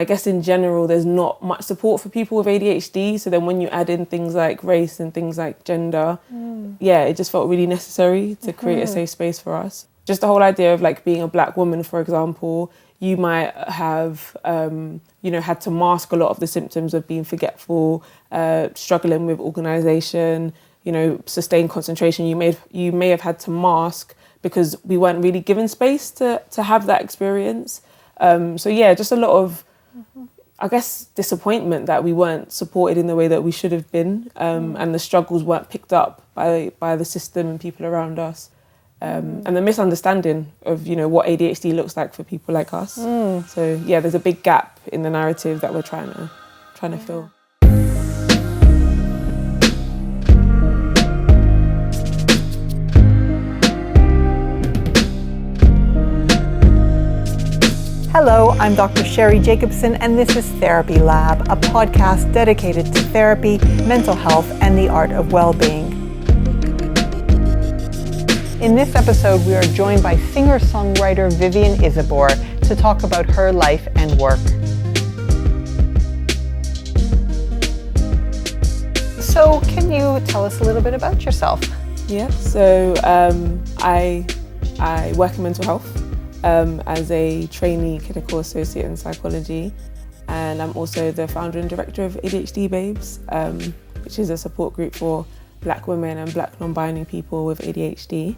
I guess in general, there's not much support for people with ADHD. So then when you add in things like race and things like gender, it just felt really necessary to create a safe space for us. Just the whole idea of like being a Black woman, for example, you might have, had to mask a lot of the symptoms of being forgetful, struggling with organisation, sustained concentration. You may have had to mask because we weren't really given space to have that experience. Just a lot of, I guess, disappointment that we weren't supported in the way that we should have been, and the struggles weren't picked up by the system and people around us. And the misunderstanding of, what ADHD looks like for people like us. So there's a big gap in the narrative that we're trying to fill. Hello, I'm Dr. Sheri Jacobson, and this is THERAPYLAB, a podcast dedicated to therapy, mental health, and the art of well-being. In this episode, we are joined by singer-songwriter Vivienne Isebor to talk about her life and work. So, can you tell us a little bit about yourself? Yeah, so I work in mental health as a trainee clinical associate in psychology, and I'm also the founder and director of ADHD Babes, which is a support group for Black women and Black non-binary people with ADHD.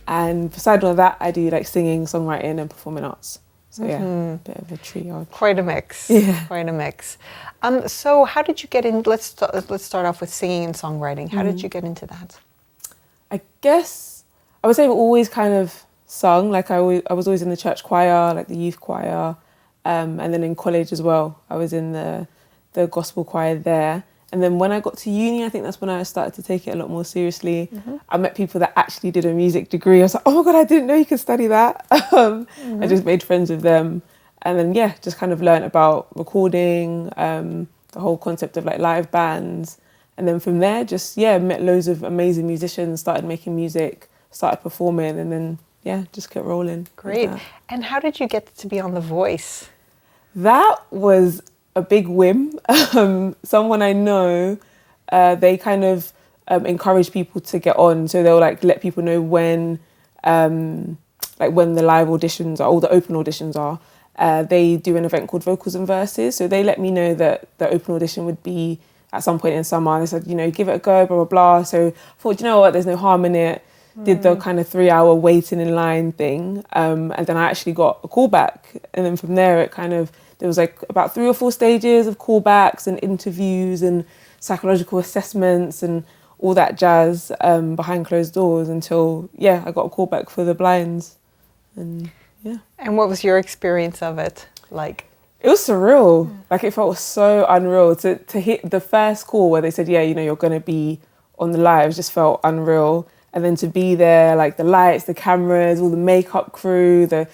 And besides all that, I do like singing, songwriting, and performing arts. So a bit of a trio. Quite a mix. Yeah. Quite a mix. So how did you get in? Let's start off with singing and songwriting. How did you get into that? I guess I would say I've always kind of sung. Like I was always in the church choir, like the youth choir, and then in college as well. I was in the gospel choir there. And then when I got to uni, I think that's when I started to take it a lot more seriously. I met people that actually did a music degree. I was like, oh my God, I didn't know you could study that. I just made friends with them. And then, just kind of learned about recording, the whole concept of like live bands. And then from there, met loads of amazing musicians, started making music, started performing, and then, just kept rolling. Great. And how did you get to be on The Voice? That was a big whim. Someone I know, they kind of encourage people to get on. So they'll like let people know when the live auditions are, or the open auditions are. They do an event called Vocals and Verses. So they let me know that the open audition would be at some point in summer. They said, give it a go, blah, blah, blah. So I thought, you know what, there's no harm in it. Did the kind of 3-hour waiting in line thing. And then I actually got a call back. And then from there, there was like about 3 or 4 stages of callbacks and interviews and psychological assessments and all that jazz behind closed doors until, I got a call back for the blinds. And what was your experience of it like? It was surreal. Like it felt so unreal to hit the first call where they said, you're going to be on the live, just felt unreal. And then to be there, like the lights, the cameras, all the makeup crew, the,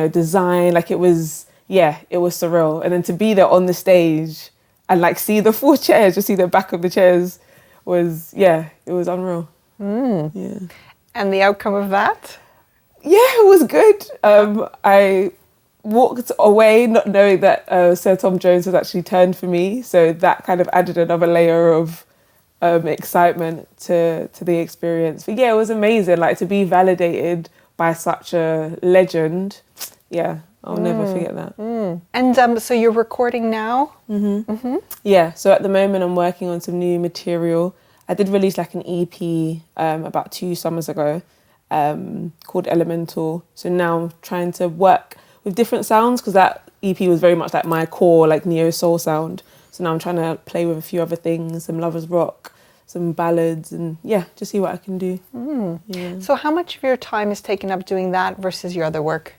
design, like it was surreal. And then to be there on the stage and like see the 4 chairs, just see the back of the chairs was, it was unreal. Yeah. And the outcome of that? Yeah, it was good. I walked away not knowing that Sir Tom Jones had actually turned for me. So that kind of added another layer of excitement to the experience. But it was amazing. Like to be validated by such a legend. Yeah, I'll never forget that. And so you're recording now? Yeah, so at the moment I'm working on some new material. I did release like an EP about 2 summers ago called Elemental. So now I'm trying to work with different sounds because that EP was very much like my core, like neo soul sound. So now I'm trying to play with a few other things, some lovers rock, some ballads, and just see what I can do. Yeah. So how much of your time is taken up doing that versus your other work?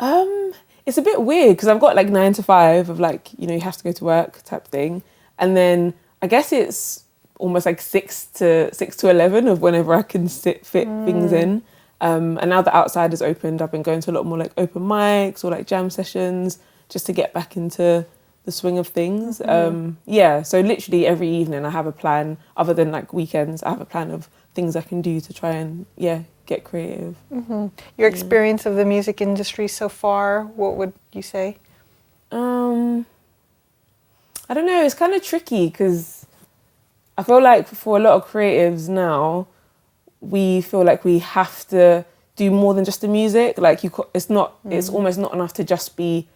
It's a bit weird because I've got like 9 to 5 of like, you have to go to work type thing. And then I guess it's almost like 6 to 11 of whenever I can fit things in. And now the outside has opened, I've been going to a lot more like open mics or like jam sessions just to get back into the swing of things. So literally every evening I have a plan, other than like weekends, I have a plan of things I can do to try and get creative. Your experience of the music industry so far, what would you say? I don't know, it's kind of tricky because I feel like for a lot of creatives now, we feel like we have to do more than just the music. Like it's almost not enough to just be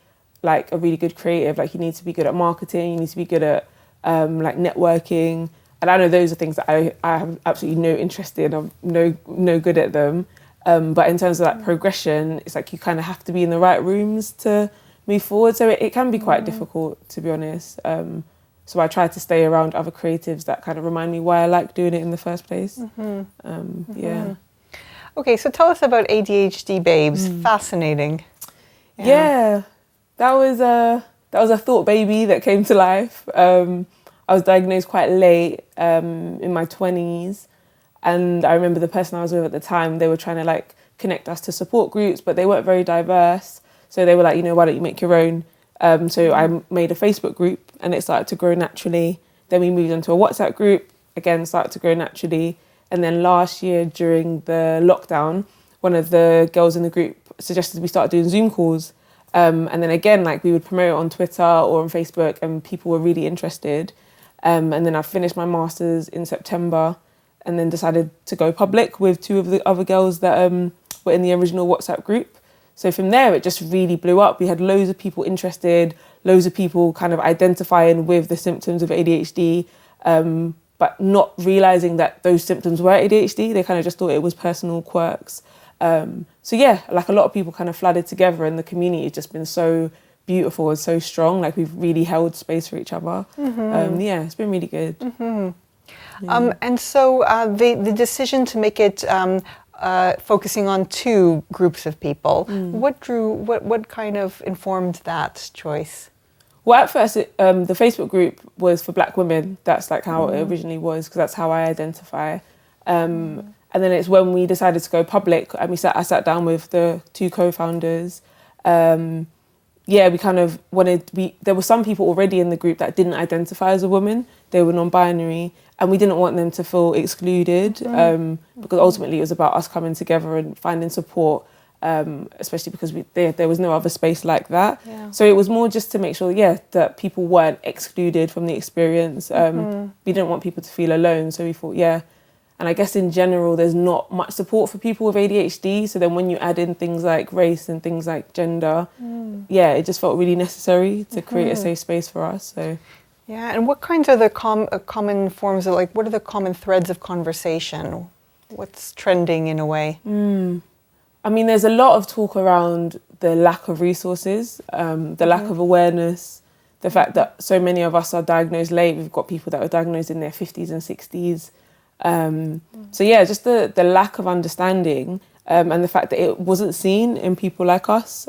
like a really good creative. Like you need to be good at marketing, you need to be good at like networking. And I know those are things that I have absolutely no interest in. I'm no good at them. But in terms of that progression, it's like you kind of have to be in the right rooms to move forward. So it can be quite difficult, to be honest. So I try to stay around other creatives that kind of remind me why I like doing it in the first place. Yeah. Okay, so tell us about ADHD Babes. Fascinating. Yeah, that was a thought baby that came to life. I was diagnosed quite late, in my 20s. And I remember the person I was with at the time, they were trying to like connect us to support groups, but they weren't very diverse. So they were like, why don't you make your own? So I made a Facebook group and it started to grow naturally. Then we moved into a WhatsApp group, again, started to grow naturally. And then last year during the lockdown, one of the girls in the group suggested we start doing Zoom calls. And then again, like we would promote it on Twitter or on Facebook and people were really interested. And then I finished my master's in September and then decided to go public with two of the other girls that were in the original WhatsApp group. So from there, it just really blew up. We had loads of people interested, loads of people kind of identifying with the symptoms of ADHD, but not realising that those symptoms were ADHD. They kind of just thought it was personal quirks. So yeah, like a lot of people kind of flooded together and the community has just been so beautiful and so strong. Like we've really held space for each other. Yeah, it's been really good. And so the decision to make it focusing on two groups of people, what kind of informed that choice? Well, at first, the Facebook group was for Black women. That's like how it originally was, because that's how I identify. And then it's when we decided to go public, and I sat down with the two co-founders. We kind of there were some people already in the group that didn't identify as a woman. They were non-binary, and we didn't want them to feel excluded, because ultimately it was about us coming together and finding support, especially because there was no other space like that. Yeah. So it was more just to make sure, that people weren't excluded from the experience. We didn't want people to feel alone, so we thought, And I guess in general, there's not much support for people with ADHD. So then when you add in things like race and things like gender, it just felt really necessary to create a safe space for us. So. Yeah, and what kinds are the common forms of, what are the common threads of conversation? What's trending in a way? I mean, there's a lot of talk around the lack of resources, the lack of awareness, the fact that so many of us are diagnosed late. We've got people that were diagnosed in their 50s and 60s. Just the lack of understanding and the fact that it wasn't seen in people like us.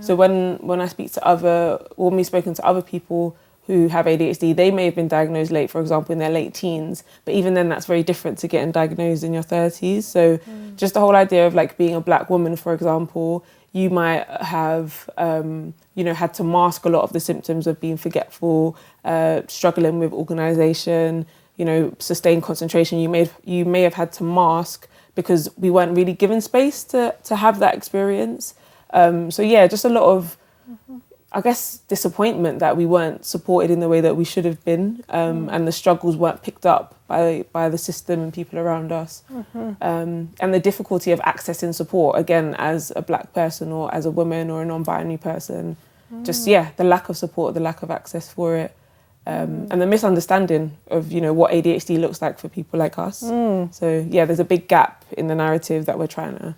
So when I speak to when we've spoken to other people who have ADHD, they may have been diagnosed late, for example, in their late teens. But even then, that's very different to getting diagnosed in your 30s. So just the whole idea of like being a Black woman, for example, you might have, had to mask a lot of the symptoms of being forgetful, struggling with organisation, sustained concentration. You may have had to mask because we weren't really given space to have that experience. Just a lot of, I guess, disappointment that we weren't supported in the way that we should have been, and the struggles weren't picked up by the system and people around us. And the difficulty of accessing support, again, as a Black person or as a woman or a non-binary person, the lack of support, the lack of access for it. And the misunderstanding of, what ADHD looks like for people like us. So, there's a big gap in the narrative that we're trying to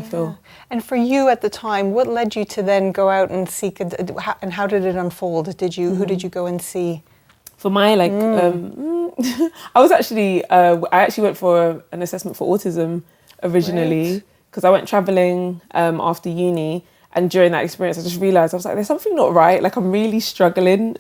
fill. And for you at the time, what led you to then go out and seek, and how did it unfold? Who did you go and see? For my, I actually went for an assessment for autism originally, because I went travelling after uni. And during that experience, I just realised, I was like, there's something not right. Like, I'm really struggling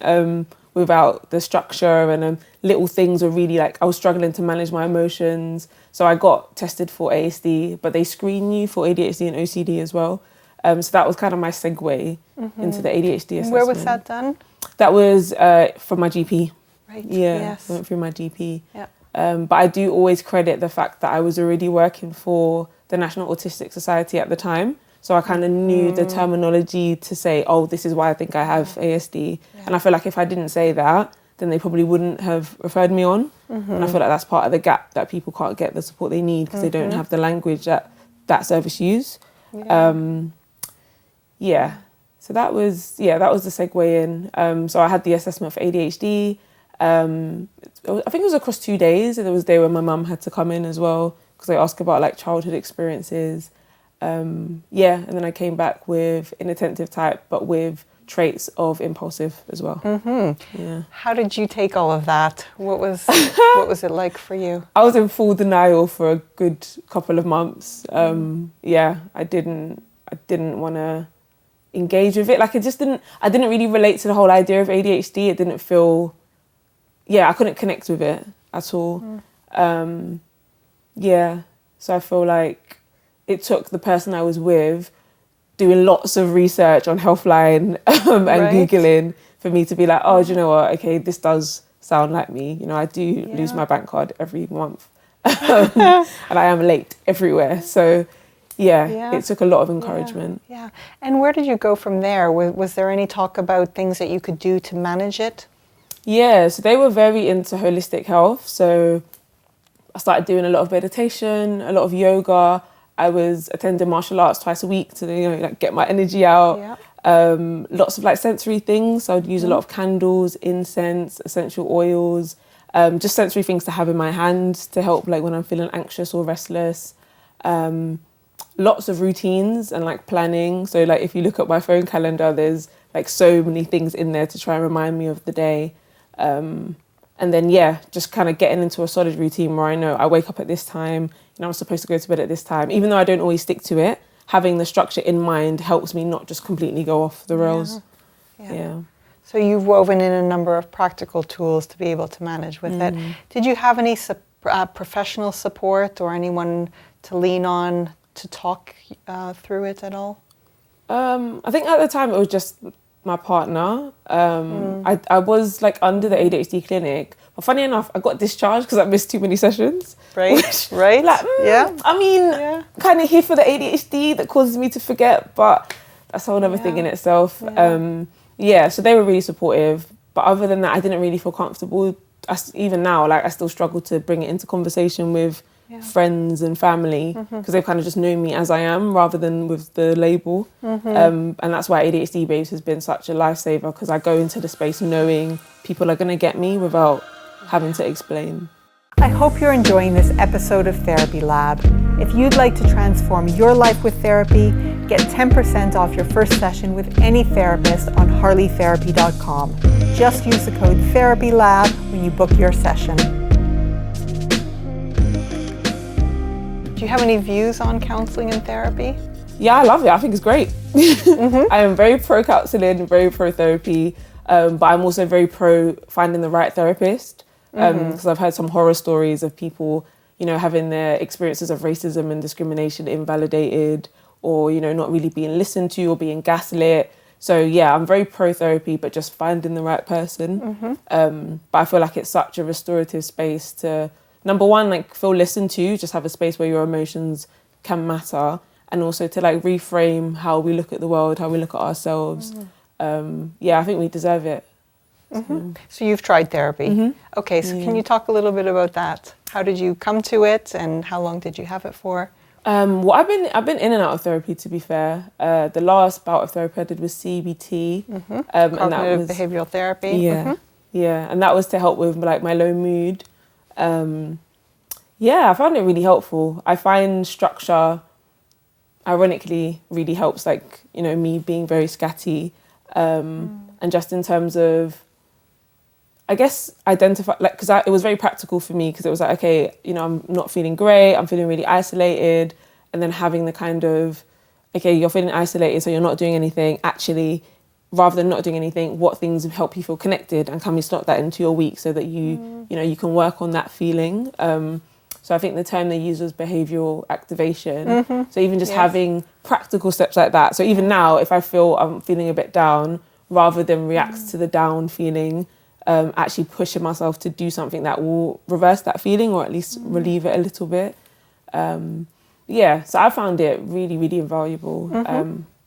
without the structure, and little things were really I was struggling to manage my emotions. So I got tested for ASD, but they screen you for ADHD and OCD as well. So that was kind of my segue into the ADHD assessment. Where was that done? That was from my GP. Right. Yeah, Yes. I went through my GP. Yeah. But I do always credit the fact that I was already working for the National Autistic Society at the time. So I kind of knew the terminology to say, oh, this is why I think I have ASD. Yeah. And I feel like if I didn't say that, then they probably wouldn't have referred me on. And I feel like that's part of the gap, that people can't get the support they need because they don't have the language that service use. So that was the segue in. So I had the assessment for ADHD. I think it was across 2 days. And there was a day when my mum had to come in as well because they asked about like childhood experiences. And then I came back with inattentive type, but with traits of impulsive as well. Yeah. How did you take all of that? What was it like for you? I was in full denial for a good couple of months. I didn't want to engage with it. Like I didn't really relate to the whole idea of ADHD. It didn't feel, I couldn't connect with it at all. So I feel like it took the person I was with doing lots of research on Healthline and Googling for me to be like, oh, do you know what? Okay, this does sound like me. You know, I do lose my bank card every month. And I am late everywhere. So, it took a lot of encouragement. Yeah. And where did you go from there? Was there any talk about things that you could do to manage it? Yeah, so they were very into holistic health. So I started doing a lot of meditation, a lot of yoga. I was attending martial arts twice a week to get my energy out. Lots of like sensory things. So I'd use a lot of candles, incense, essential oils, just sensory things to have in my hand to help like when I'm feeling anxious or restless. Lots of routines and like planning. So like if you look at my phone calendar, there's like so many things in there to try and remind me of the day. And then, just kind of getting into a solid routine where I know I wake up at this time, I'm supposed to go to bed at this time. Even though I don't always stick to it, having the structure in mind helps me not just completely go off the rails. Yeah. So you've woven in a number of practical tools to be able to manage with it. Did you have any professional support or anyone to lean on to talk through it at all? I think at the time it was just my partner. I was like under the ADHD clinic, but funny enough, I got discharged because I missed too many sessions. Right. Like, I mean, kind of here for the ADHD that causes me to forget, but that's a whole other thing in itself. So they were really supportive, but other than that, I didn't really feel comfortable. Even now, like I still struggle to bring it into conversation with friends and family because they kind of just know me as I am rather than with the label. And that's why ADHD Babes has been such a lifesaver because I go into the space knowing people are going to get me without having to explain. I hope you're enjoying this episode of Therapy Lab. If you'd like to transform your life with therapy, get 10% off your first session with any therapist on harleytherapy.com. Just use the code THERAPYLAB when you book your session. Do you have any views on counselling and therapy? Yeah, I love it. I think it's great. I am very pro counselling, very pro therapy, but I'm also very pro finding the right therapist because I've heard some horror stories of people, having their experiences of racism and discrimination invalidated or, not really being listened to or being gaslit. So yeah, I'm very pro therapy, but just finding the right person. But I feel like it's such a restorative space to, number one, like feel listened to, just have a space where your emotions can matter, and also to like reframe how we look at the world, how we look at ourselves. I think we deserve it. So you've tried therapy. Okay, so can you talk a little bit about that? How did you come to it and how long did you have it for? Well, I've been in and out of therapy, to be fair. The last bout of therapy I did was CBT. And that was behavioral therapy. Yeah, and that was to help with like my low mood. I found it really helpful. I find structure, ironically, really helps, like, me being very scatty. And just in terms of, I guess, identify, like, because it was very practical for me because it was like, okay, I'm not feeling great, I'm feeling really isolated, and then having the kind of, okay, you're feeling isolated, so you're not doing anything. Actually, rather than not doing anything, what things help you feel connected, and can we slot that into your week so that you can work on that feeling. So I think the term they use was behavioural activation. So even just having practical steps like that. So even now, if I feel I'm feeling a bit down, rather than react to the down feeling, actually pushing myself to do something that will reverse that feeling or at least relieve it a little bit. yeah, so I found it really, really invaluable.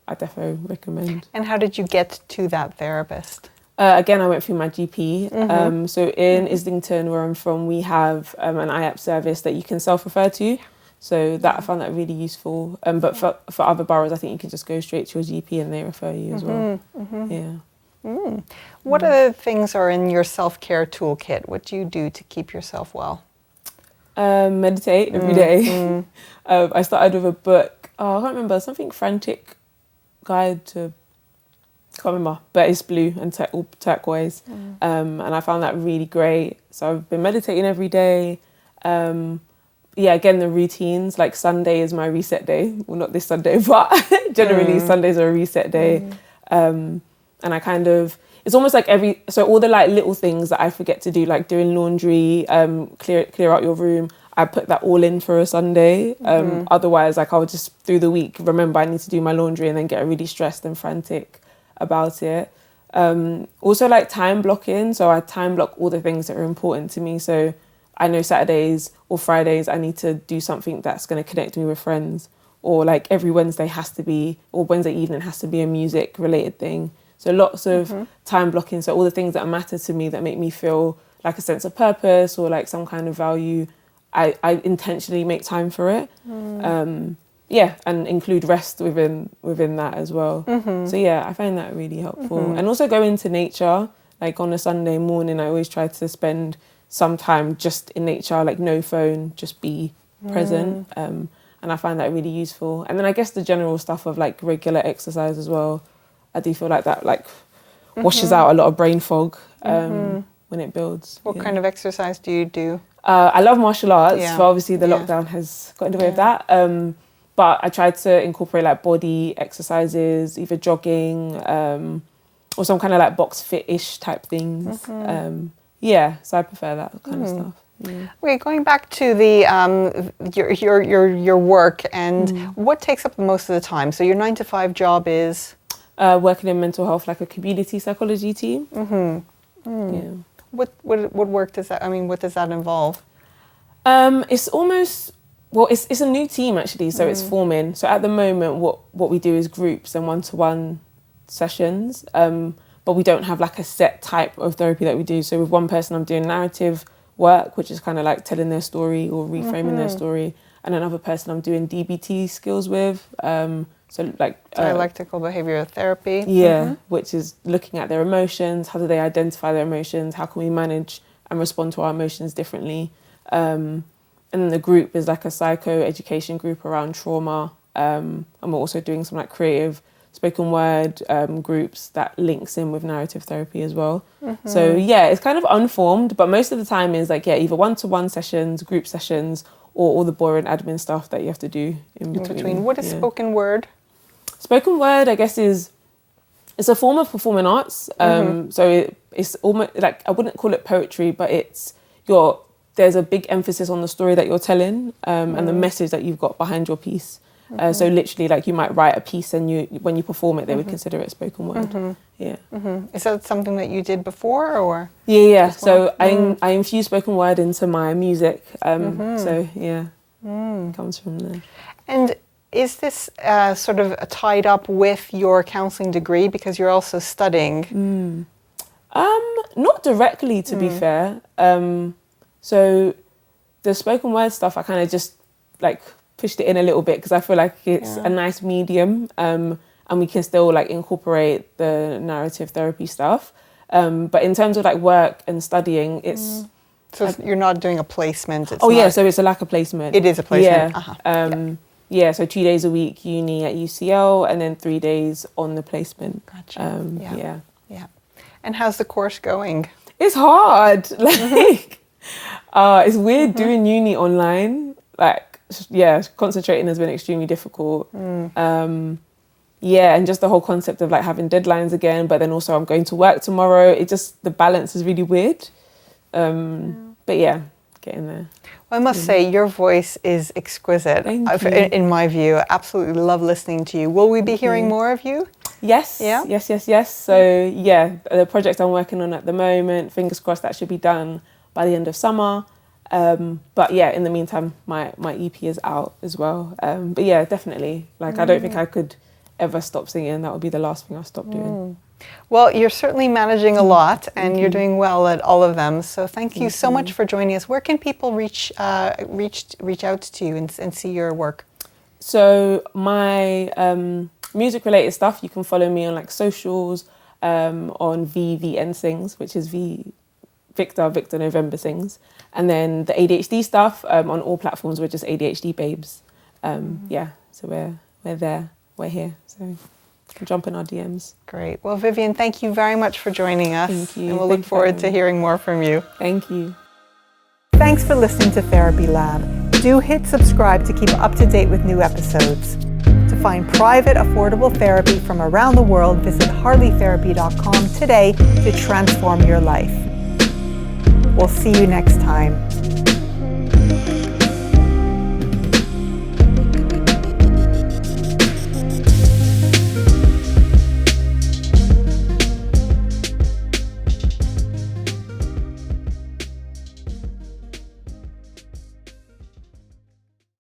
I definitely recommend. And how did you get to that therapist? Again, I went through my GP. So in Islington, where I'm from, we have an IAP service that you can self-refer to. So that I found that really useful. But for other boroughs, I think you can just go straight to your GP and they refer you as well. Yeah. What other things are in your self-care toolkit? What do you do to keep yourself well? Meditate every day. I started with a book. I can't remember, something Frantic Guide to... can't remember, but it's blue and all turquoise. And I found that really great. So I've been meditating every day. Yeah, again, the routines, like Sunday is my reset day. Well, not this Sunday, but generally Sundays are a reset day. And I kind of, it's almost like so all the like little things that I forget to do, like doing laundry, clear out your room, I put that all in for a Sunday. Otherwise, like I would just through the week remember I need to do my laundry and then get really stressed and frantic about it. Also like time blocking. So I time block all the things that are important to me. So I know Saturdays or Fridays I need to do something that's going to connect me with friends, or like every Wednesday has to be, or Wednesday evening has to be a music related thing. So lots of time blocking. So all the things that matter to me that make me feel like a sense of purpose or like some kind of value, I intentionally make time for it. Yeah, and include rest within that as well. So yeah, I find that really helpful. And also going to nature, like on a Sunday morning, I always try to spend some time just in nature, like no phone, just be present. And I find that really useful. And then I guess the general stuff of like regular exercise as well. I do feel like that like washes out a lot of brain fog when it builds. What kind of exercise do you do? I love martial arts, but obviously the lockdown has got in the way of that. But I tried to incorporate like body exercises, either jogging or some kind of like box fit-ish type things. Yeah, so I prefer that kind of stuff. Okay, going back to the your work and what takes up most of the time. So your 9-to-5 job is working in mental health, like a community psychology team. Yeah. What work does that? I mean, what does that involve? It's almost. Well, it's a new team actually, so it's forming. So at the moment, what we do is groups and one-to-one sessions, but we don't have like a set type of therapy that we do. So with one person, I'm doing narrative work, which is kind of like telling their story or reframing their story, and another person I'm doing DBT skills with. So like dialectical behavioral therapy. Yeah, which is looking at their emotions. How do they identify their emotions? How can we manage and respond to our emotions differently? And the group is like a psycho-education group around trauma. And we're also doing some like creative spoken word groups that links in with narrative therapy as well. So yeah, it's kind of unformed, but most of the time is like, yeah, either one-to-one sessions, group sessions, or all the boring admin stuff that you have to do in between. What is spoken word? Spoken word, I guess, it's a form of performing arts. So it's almost like, I wouldn't call it poetry, but there's a big emphasis on the story that you're telling and the message that you've got behind your piece. So literally, like you might write a piece and when you perform it, they would consider it spoken word. Yeah. Is that something that you did before, or? Yeah. So I infuse spoken word into my music. So yeah, it comes from there. And is this sort of tied up with your counselling degree because you're also studying? Not directly, to be fair. So the spoken word stuff, I kind of just like pushed it in a little bit because I feel like it's a nice medium and we can still like incorporate the narrative therapy stuff. But in terms of like work and studying, it's... So you're not doing a placement? So it's a lack of placement. It is a placement. Yeah, so 2 days a week uni at UCL and then 3 days on the placement. Gotcha. Yeah. And how's the course going? It's hard. Like... it's weird doing uni online. Like, yeah, concentrating has been extremely difficult. Yeah, and just the whole concept of like having deadlines again, but then also I'm going to work tomorrow. The balance is really weird. But yeah, getting there. Well, I must say, your voice is exquisite. Thank you. In my view. I absolutely love listening to you. Will we be hearing more of you? Yes. Yeah? Yes. So yeah, the project I'm working on at the moment, fingers crossed that should be done by the end of summer. But yeah, in the meantime, my EP is out as well. But yeah, definitely. Like, I don't think I could ever stop singing. That would be the last thing I'll stop doing. Well, you're certainly managing a lot, and you're doing well at all of them. So thank you so much for joining us. Where can people reach out to you and see your work? So my music-related stuff, you can follow me on like socials, on Vivienne Sings, which is Victor November Sings. And then the ADHD stuff, on all platforms, we're just ADHD Babes. Yeah, so we're there, we're here. So you can jump in our DMs. Great. Well, Vivienne, thank you very much for joining us. Thank you. And we'll look forward to hearing more from you. Thank you. Thanks for listening to Therapy Lab. Do hit subscribe to keep up to date with new episodes. To find private, affordable therapy from around the world, visit harleytherapy.com today to transform your life. We'll see you next time.